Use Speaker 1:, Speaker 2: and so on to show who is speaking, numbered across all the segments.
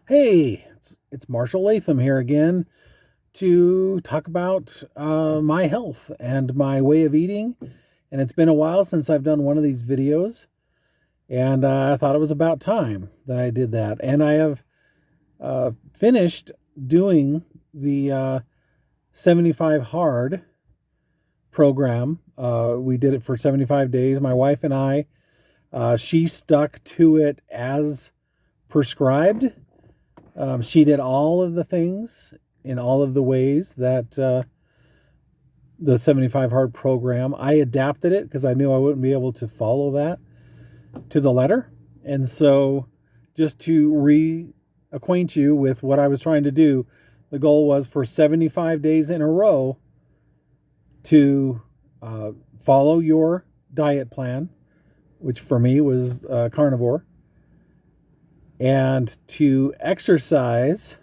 Speaker 1: Hey, it's Marshall Latham here again to talk about my health and my way of eating. And it's been a while since I've done one of these videos, and I thought it was about time that I did that. And I have finished doing the 75 Hard program. We did it for 75 days, my wife and I. She stuck to it as prescribed. She did all of the things in all of the ways that the 75 Hard program. I adapted it because I knew I wouldn't be able to follow that to the letter. And so, just to reacquaint you with what I was trying to do, the goal was for 75 days in a row to follow your diet plan, which for me was carnivore, and to exercise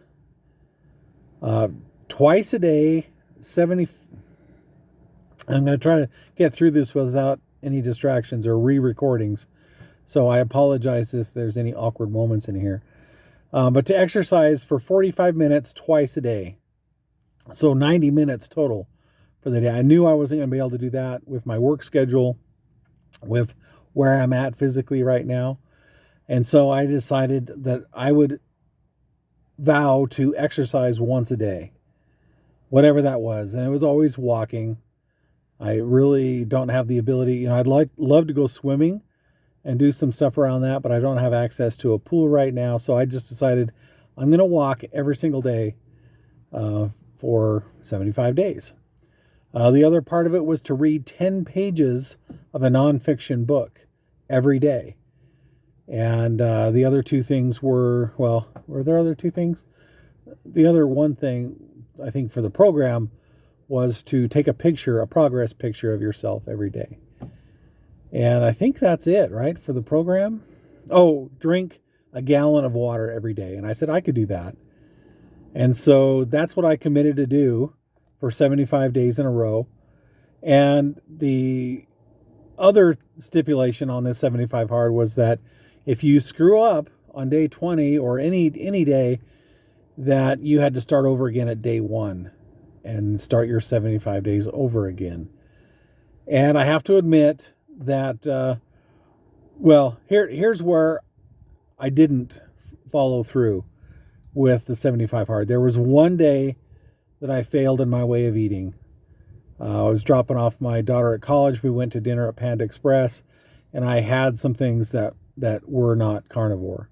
Speaker 1: twice a day, 70. I'm going to try to get through this without any distractions or re-recordings. So I apologize if there's any awkward moments in here. But to exercise for 45 minutes twice a day. So 90 minutes total for the day. I knew I wasn't going to be able to do that with my work schedule, with where I'm at physically right now. And so I decided that I would vow to exercise once a day, whatever that was. And it was always walking. I really don't have the ability, I'd love to go swimming and do some stuff around that, but I don't have access to a pool right now. So I just decided I'm going to walk every single day for 75 days. The other part of it was to read 10 pages of a nonfiction book every day. And the other two things were there other two things? The other one thing, I think, for the program was to take a progress picture of yourself every day. And I think that's it, right, for the program? Oh, drink a gallon of water every day. And I said I could do that. And so that's what I committed to do for 75 days in a row. And the other stipulation on this 75 Hard was that if you screw up on day 20 or any day, that you had to start over again at day 1 and start your 75 days over again. And I have to admit that, here's where I didn't follow through with the 75 Hard. There was one day that I failed in my way of eating. I was dropping off my daughter at college. We went to dinner at Panda Express, and I had some things that were not carnivore.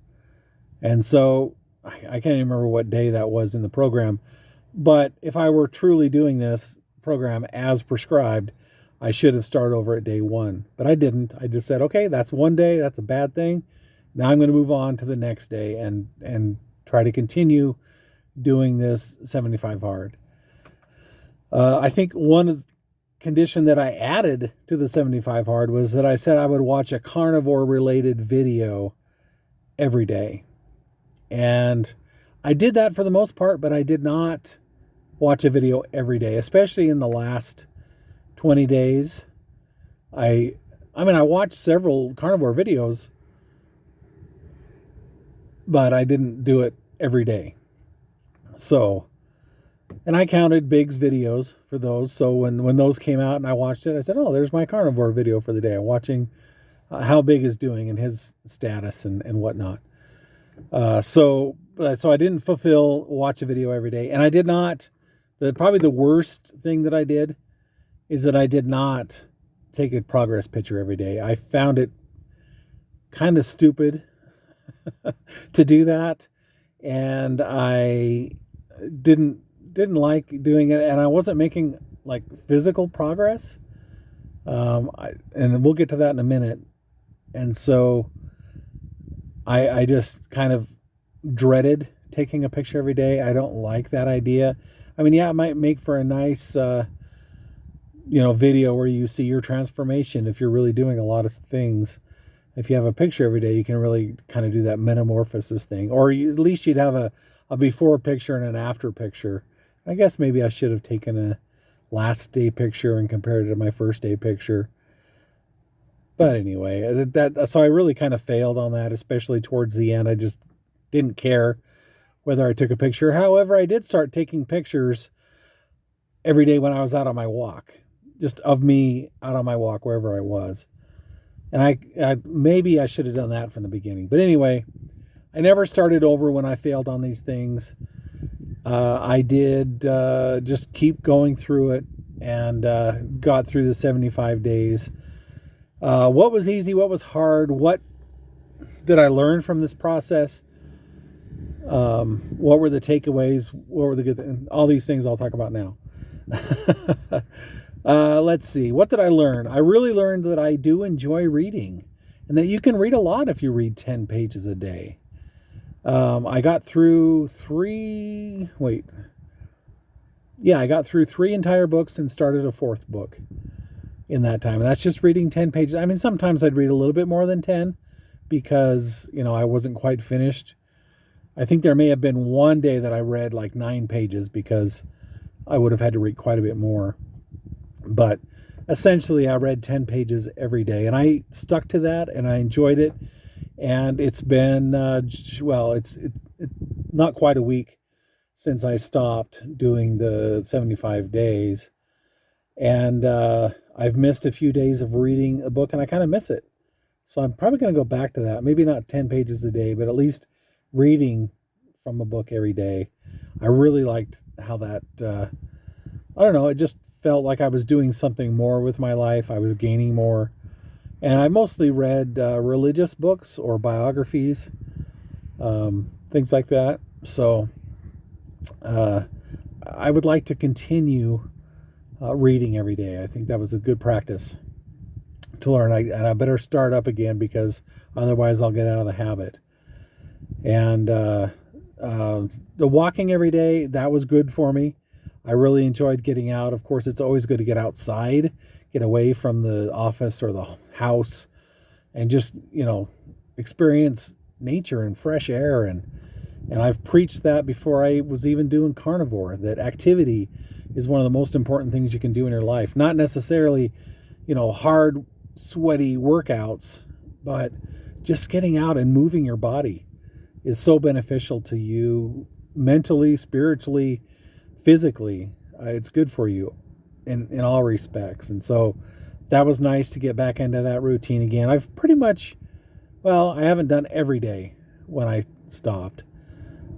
Speaker 1: And so I can't even remember what day that was in the program. But if I were truly doing this program as prescribed, I should have started over at day 1. But I didn't. I just said, okay, that's one day. That's a bad thing. Now I'm going to move on to the next day and try to continue doing this 75 Hard. I think one condition that I added to the 75 Hard was that I said I would watch a carnivore related video every day. And I did that for the most part, but I did not watch a video every day, especially in the last 20 days. I watched several carnivore videos, but I didn't do it every day. So, and I counted Big's videos for those. So when those came out and I watched it, I said, oh, there's my carnivore video for the day. I'm watching how Big is doing and his status and whatnot. So I didn't watch a video every day. And I did not, probably the worst thing that I did is that I did not take a progress picture every day. I found it kind of stupid to do that. And I didn't like doing it, and I wasn't making like physical progress. And we'll get to that in a minute. And so I just kind of dreaded taking a picture every day. I don't like that idea. I mean, yeah, it might make for a nice, video where you see your transformation if you're really doing a lot of things. If you have a picture every day, you can really kind of do that metamorphosis thing. Or at least you'd have a before picture and an after picture. I guess maybe I should have taken a last day picture and compared it to my first day picture. But anyway, so I really kind of failed on that, especially towards the end. I just didn't care. whether I took a picture. However, I did start taking pictures every day when I was out on my walk, just of me out on my walk wherever I was. And I maybe I should have done that from the beginning. But anyway, I never started over when I failed on these things. I did just keep going through it and got through the 75 days. What was easy? What was hard? What did I learn from this process? What were the takeaways? What were the good all these things I'll talk about now. Let's see. What did I learn? I really learned that I do enjoy reading and that you can read a lot if you read 10 pages a day. I got through three entire books and started a fourth book in that time. And that's just reading 10 pages. I mean, sometimes I'd read a little bit more than 10 because, I wasn't quite finished. I think there may have been one day that I read like 9 pages because I would have had to read quite a bit more. But essentially, I read 10 pages every day, and I stuck to that, and I enjoyed it. And it's been, it's not quite a week since I stopped doing the 75 days. And I've missed a few days of reading a book, and I kind of miss it. So I'm probably going to go back to that. Maybe not 10 pages a day, but at least reading from a book every day. I really liked how that, I don't know, it just felt like I was doing something more with my life. I was gaining more. And I mostly read religious books or biographies, things like that. So I would like to continue reading every day. I think that was a good practice to learn. And I better start up again because otherwise I'll get out of the habit. And the walking every day, that was good for me. I really enjoyed getting out. Of course, it's always good to get outside, get away from the office or the house, and just, experience nature and fresh air. And I've preached that before I was even doing carnivore, that activity is one of the most important things you can do in your life. Not necessarily, hard, sweaty workouts, but just getting out and moving your body is so beneficial to you mentally, spiritually, physically. It's good for you in all respects. And so that was nice to get back into that routine again. I've pretty much, I haven't done every day when I stopped,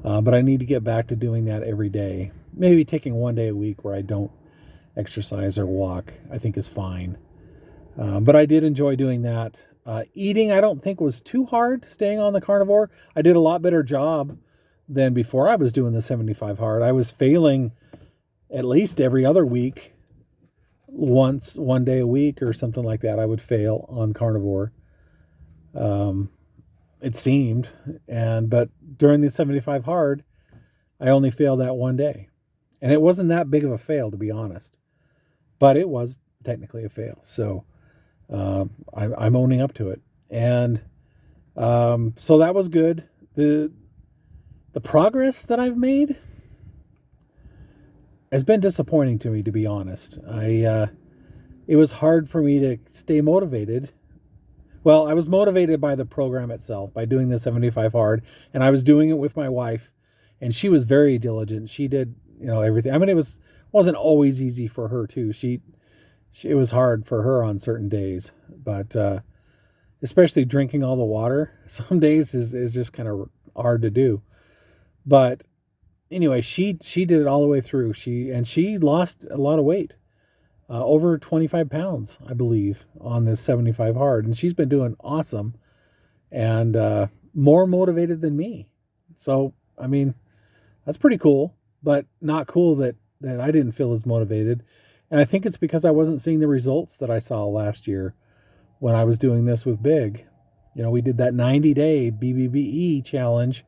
Speaker 1: but I need to get back to doing that every day. Maybe taking one day a week where I don't exercise or walk, I think is fine. But I did enjoy doing that. Eating, I don't think was too hard, staying on the carnivore. I did a lot better job than before I was doing the 75 hard. I was failing at least every other week, one day a week or something like that. I would fail on carnivore. It seemed, but during the 75 hard, I only failed that one day. And it wasn't that big of a fail, to be honest, but it was technically a fail. So I'm owning up to it. And so that was good. The progress that I've made has been disappointing to me, to be honest. It was hard for me to stay motivated. Well, I was motivated by the program itself, by doing the 75 hard, and I was doing it with my wife, and she was very diligent. She did, everything. I mean, it wasn't always easy for her too. It was hard for her on certain days, but especially drinking all the water, some days is just kind of hard to do. But anyway, she did it all the way through. She lost a lot of weight, over 25 pounds, I believe, on this 75 hard. And she's been doing awesome and more motivated than me. So, I mean, that's pretty cool, but not cool that I didn't feel as motivated. And I think it's because I wasn't seeing the results that I saw last year when I was doing this with Big. We did that 90-day BBBE challenge.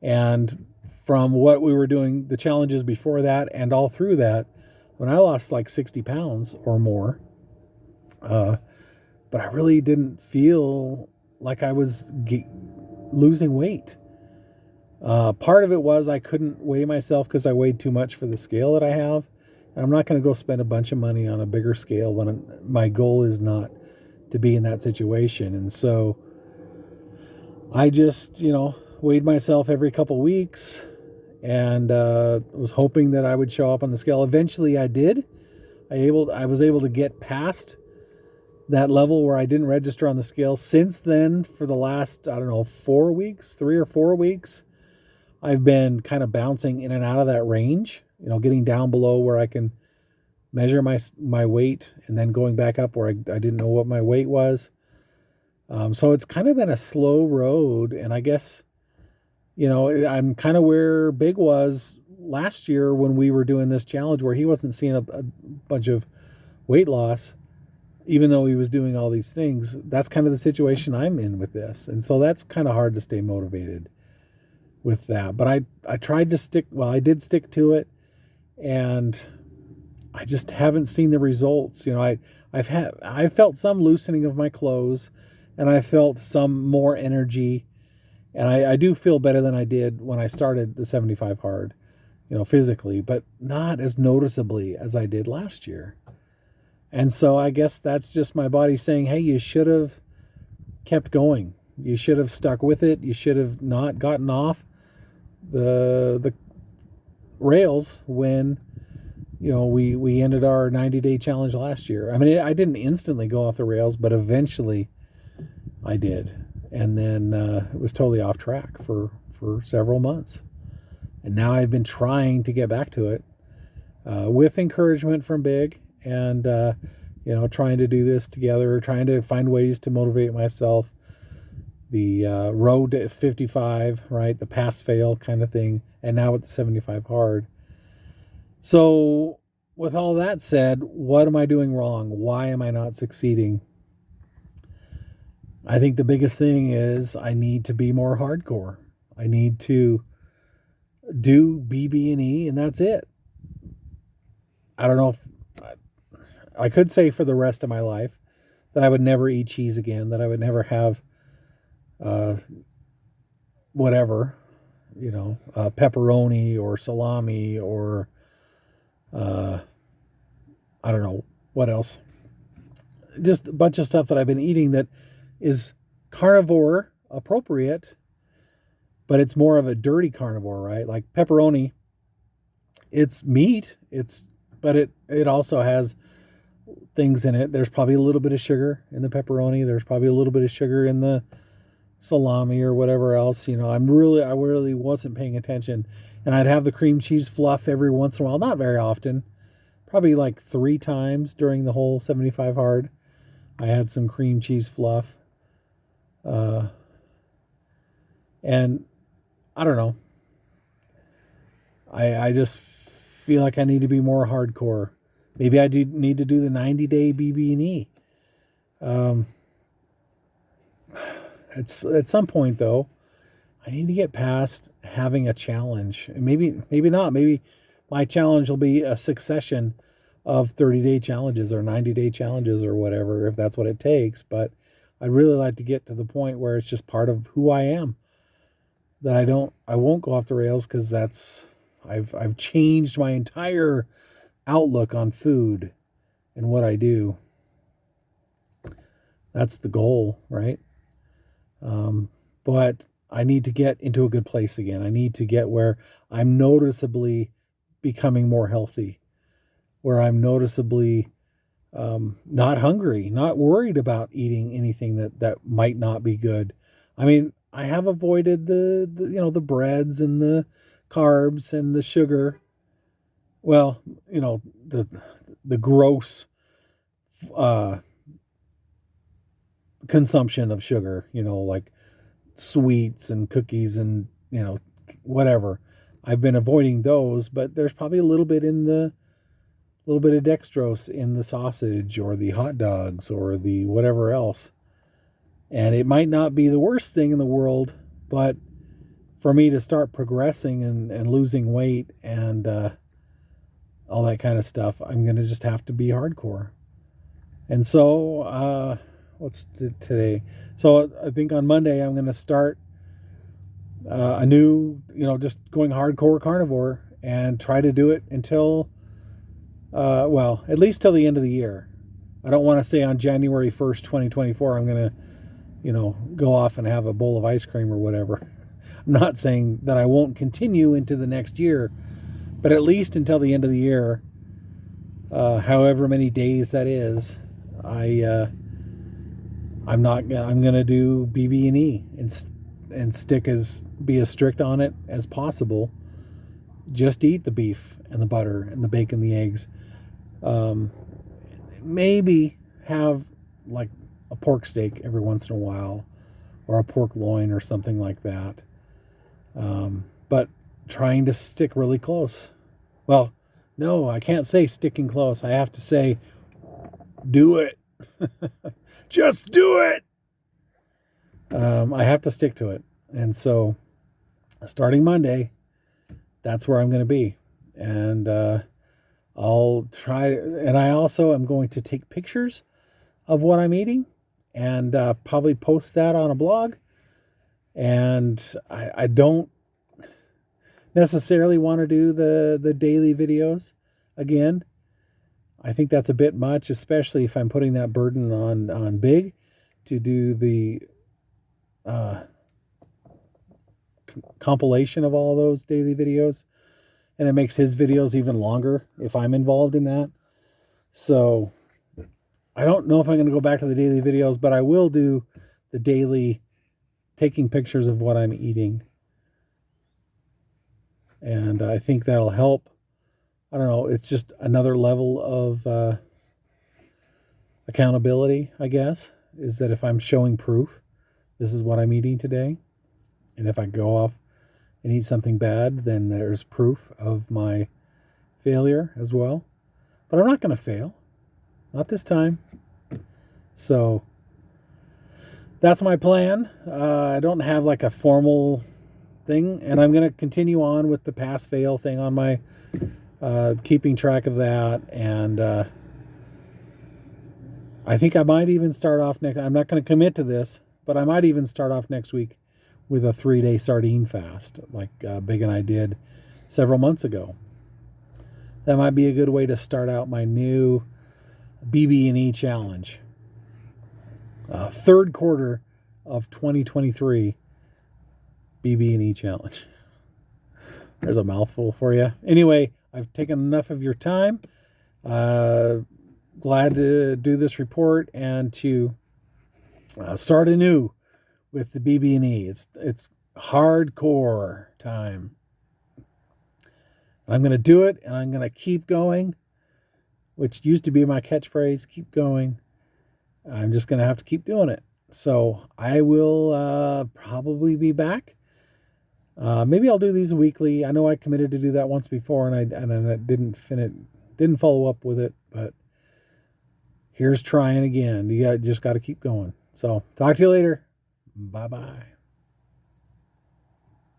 Speaker 1: And from what we were doing, the challenges before that and all through that, when I lost like 60 pounds or more, but I really didn't feel like I was losing weight. Part of it was I couldn't weigh myself because I weighed too much for the scale that I have. And I'm not going to go spend a bunch of money on a bigger scale when my goal is not to be in that situation. And so I just, weighed myself every couple weeks and was hoping that I would show up on the scale. Eventually I did. I was able to get past that level where I didn't register on the scale. Since then, for the last, I don't know, 4 weeks, 3 or 4 weeks, I've been kind of bouncing in and out of that range, getting down below where I can measure my weight and then going back up where I didn't know what my weight was. So it's kind of been a slow road. And I guess, I'm kind of where Big was last year when we were doing this challenge, where he wasn't seeing a bunch of weight loss, even though he was doing all these things. That's kind of the situation I'm in with this. And so that's kind of hard to stay motivated with that. But I tried to stick, I did stick to it, and I just haven't seen the results. I felt some loosening of my clothes, and I felt some more energy, and I do feel better than I did when I started the 75 hard, physically, but not as noticeably as I did last year. And so I guess that's just my body saying, hey, you should have kept going. You should have stuck with it. You should have not gotten off the rails when, we ended our 90-day challenge last year. I mean, I didn't instantly go off the rails, but eventually I did. And then it was totally off track for several months. And now I've been trying to get back to it with encouragement from Big, and, trying to do this together, trying to find ways to motivate myself. The road to 55, right? The pass fail kind of thing. And now with the 75 hard. So with all that said, what am I doing wrong? Why am I not succeeding? I think the biggest thing is I need to be more hardcore. I need to do BBBE, and that's it. I don't know if I could say for the rest of my life that I would never eat cheese again, that I would never have pepperoni or salami or I don't know what else. Just a bunch of stuff that I've been eating that is carnivore appropriate, but it's more of a dirty carnivore, right? Like pepperoni, it's meat, but it also has things in it. There's probably a little bit of sugar in the pepperoni. There's probably a little bit of sugar in the salami or whatever else. I really wasn't paying attention. And I'd have the cream cheese fluff every once in a while, not very often, probably like 3 times during the whole 75 hard. I had some cream cheese fluff. And I don't know. I just feel like I need to be more hardcore. Maybe I do need to do the 90-day BBBE. It's at some point though, I need to get past having a challenge. And maybe not. Maybe my challenge will be a succession of 30-day challenges or 90-day challenges or whatever, if that's what it takes. But I'd really like to get to the point where it's just part of who I am. That I won't go off the rails, because I've changed my entire outlook on food and what I do. That's the goal, right? But I need to get into a good place again. I need to get where I'm noticeably becoming more healthy, where I'm noticeably not hungry, not worried about eating anything that might not be good. I mean, I have avoided the breads and the carbs and the sugar. Well, the gross consumption of sugar, like sweets and cookies and, whatever. I've been avoiding those, but there's probably a little bit of dextrose in the sausage or the hot dogs or the whatever else. And it might not be the worst thing in the world, but for me to start progressing and losing weight and all that kind of stuff, I'm going to just have to be hardcore. And so, what's today? So I think on Monday I'm going to start a new, just going hardcore carnivore and try to do it until, at least till the end of the year. I don't want to say on January 1st, 2024, I'm going to, go off and have a bowl of ice cream or whatever. I'm not saying that I won't continue into the next year, but at least until the end of the year, however many days that is, I'm gonna do BB&E and be as strict on it as possible. Just eat the beef and the butter and the bacon, the eggs. Maybe have like a pork steak every once in a while, or a pork loin or something like that. But trying to stick really close. Well, no, I can't say sticking close. I have to say, do it. Just do it. I have to stick to it. And so starting Monday, that's where I'm going to be. And I'll try. And I also am going to take pictures of what I'm eating and probably post that on a blog. And I don't necessarily want to do the daily videos again. I think that's a bit much, especially if I'm putting that burden on Big to do the compilation of all those daily videos. And it makes his videos even longer if I'm involved in that. So I don't know if I'm going to go back to the daily videos, but I will do the daily taking pictures of what I'm eating. And I think that'll help. I don't know. It's just another level of accountability, I guess, is that if I'm showing proof, this is what I'm eating today. And if I go off and eat something bad, then there's proof of my failure as well. But I'm not going to fail. Not this time. So that's my plan. I don't have like a formal thing. And I'm going to continue on with the pass fail thing on my keeping track of that. And I think I might even start off I'm not going to commit to this, but I might even start off next week with a 3-day sardine fast like Big and I did several months ago. That might be a good way to start out my new BB&E challenge. Third quarter of 2023 BB&E challenge. There's a mouthful for you. Anyway, I've taken enough of your time. Glad to do this report and to start anew with the BB&E. It's hardcore time. I'm going to do it, and I'm going to keep going, which used to be my catchphrase, keep going. I'm just going to have to keep doing it. So I will probably be back. Maybe I'll do these weekly. I know I committed to do that once before, and I didn't follow up with it, but here's trying again. You just got to keep going. So talk to you later. Bye-bye.